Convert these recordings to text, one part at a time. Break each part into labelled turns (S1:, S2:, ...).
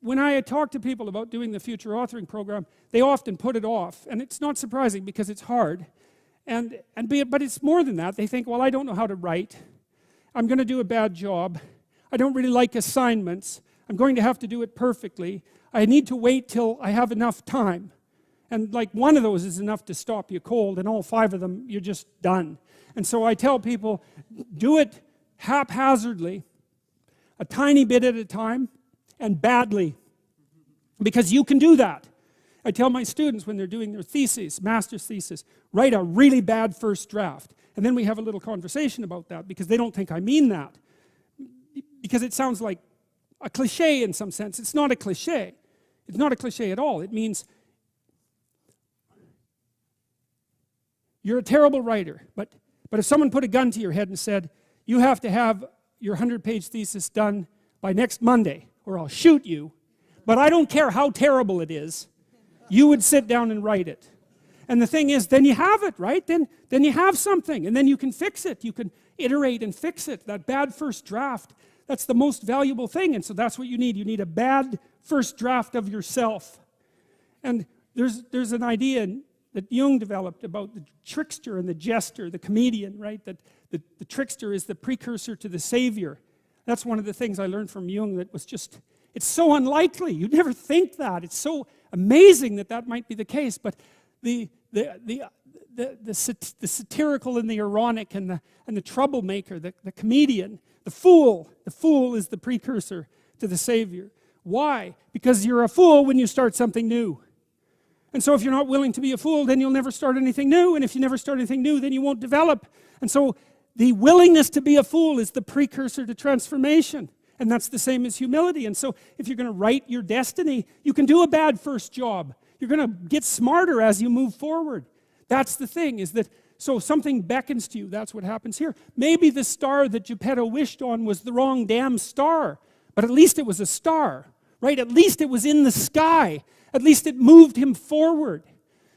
S1: when I talk to people about doing the future authoring program, they often put it off. And it's not surprising because it's hard. But it's more than that. They think, well, I don't know how to write. I'm going to do a bad job. I don't really like assignments. I'm going to have to do it perfectly. I need to wait till I have enough time. And like one of those is enough to stop you cold, and all 5 of them, you're just done. And so I tell people, do it haphazardly, a tiny bit at a time, and badly. Because you can do that. I tell my students when they're doing their theses, master's thesis, write a really bad first draft. And then we have a little conversation about that, because they don't think I mean that. Because it sounds like a cliche in some sense. It's not a cliche. It's not a cliche at all. It means you're a terrible writer, but if someone put a gun to your head and said, you have to have your 100-page thesis done by next Monday, or I'll shoot you, but I don't care how terrible it is, you would sit down and write it. And the thing is, then you have it, right? Then you have something, and then you can fix it. You can iterate and fix it. That bad first draft, that's the most valuable thing, and so that's what you need. You need a bad first draft of yourself. And there's an idea that Jung developed about the trickster and the jester, the comedian, right? That the trickster is the precursor to the savior. That's one of the things I learned from Jung that was just, it's so unlikely. You'd never think that. It's so amazing that that might be the case. But the satirical and the ironic and the troublemaker, the comedian, the fool is the precursor to the savior. Why? Because you're a fool when you start something new. And so if you're not willing to be a fool, then you'll never start anything new. And if you never start anything new, then you won't develop. And so the willingness to be a fool is the precursor to transformation. And that's the same as humility. And so if you're going to write your destiny, you can do a bad first job. You're going to get smarter as you move forward. That's the thing, is that, so something beckons to you. That's what happens here. Maybe the star that Geppetto wished on was the wrong damn star. But at least it was a star, right? At least it was in the sky. At least it moved him forward.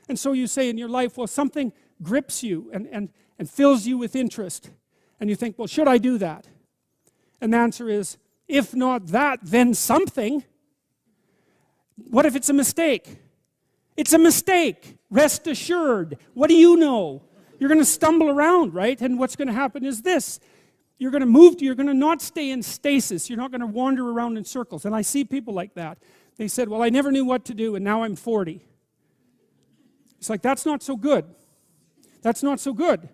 S1: And so you say in your life, well, something grips you and fills you with interest. And you think, well, should I do that? And the answer is, if not that, then something. What if it's a mistake? It's a mistake. Rest assured. What do you know? You're going to stumble around, right? And what's going to happen is this. You're going to not stay in stasis. You're not going to wander around in circles. And I see people like that. They said, well, I never knew what to do, and now I'm 40. It's like, that's not so good. That's not so good.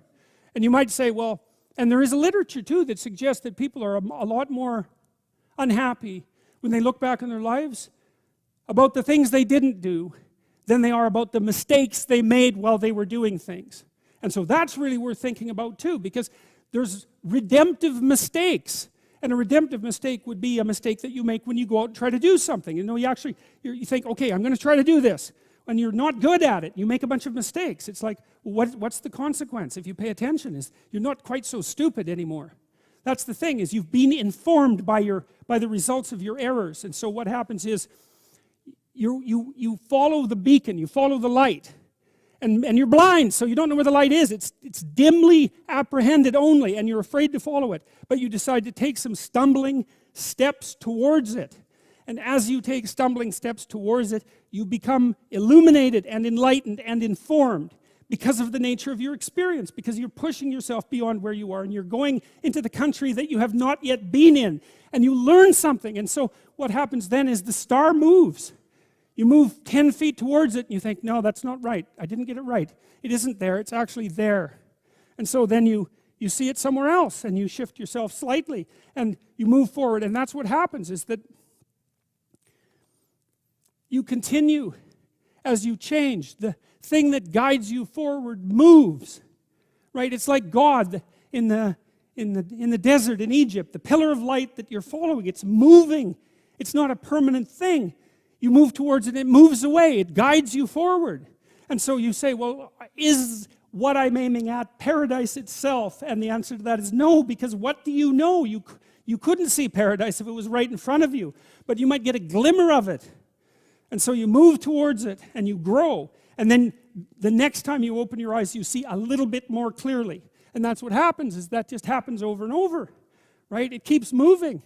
S1: And you might say, well, and there is a literature, too, that suggests that people are a lot more unhappy when they look back on their lives about the things they didn't do than they are about the mistakes they made while they were doing things. And so that's really worth thinking about, too, because there's redemptive mistakes. And a redemptive mistake would be a mistake that you make when you go out and try to do something. You know, you think, okay, I'm going to try to do this. When you're not good at it, you make a bunch of mistakes. It's like, well, what's the consequence if you pay attention? Is you're not quite so stupid anymore. That's the thing, is you've been informed by the results of your errors. And so what happens is you follow the beacon, you follow the light. And you're blind, so you don't know where the light is. It's dimly apprehended only, and you're afraid to follow it. But you decide to take some stumbling steps towards it. And as you take stumbling steps towards it, you become illuminated and enlightened and informed because of the nature of your experience, because you're pushing yourself beyond where you are, and you're going into the country that you have not yet been in, and you learn something. And so what happens then is the star moves. You move 10 feet towards it, and you think, no, that's not right. I didn't get it right. It isn't there. It's actually there. And so then you see it somewhere else, and you shift yourself slightly, and you move forward. And that's what happens, is that you continue as you change. The thing that guides you forward moves, right? It's like God in the desert in Egypt. The pillar of light that you're following, it's moving. It's not a permanent thing. You move towards it, it moves away, it guides you forward. And so you say, well, is what I'm aiming at paradise itself? And the answer to that is no, because what do you know? You couldn't see paradise if it was right in front of you, but you might get a glimmer of it. And so you move towards it, and you grow. And then the next time you open your eyes, you see a little bit more clearly. And that's what happens, is that just happens over and over, right? It keeps moving.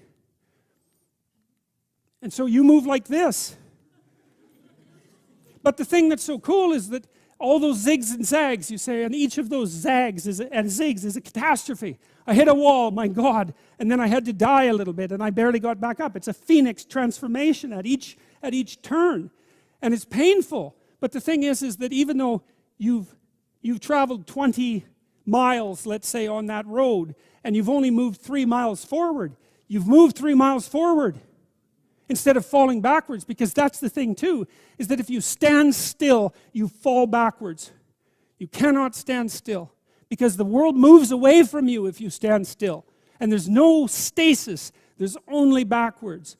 S1: And so you move like this. But the thing that's so cool is that all those zigs and zags, you say, and each of those zags and zigs is a catastrophe. I hit a wall, my God, and then I had to die a little bit, and I barely got back up. It's a phoenix transformation at each turn, and it's painful. But the thing is that even though you've traveled 20 miles, let's say, on that road, and you've only moved 3 miles forward, you've moved 3 miles forward instead of falling backwards, because that's the thing too, is that if you stand still, you fall backwards. You cannot stand still, because the world moves away from you if you stand still. And there's no stasis, there's only backwards.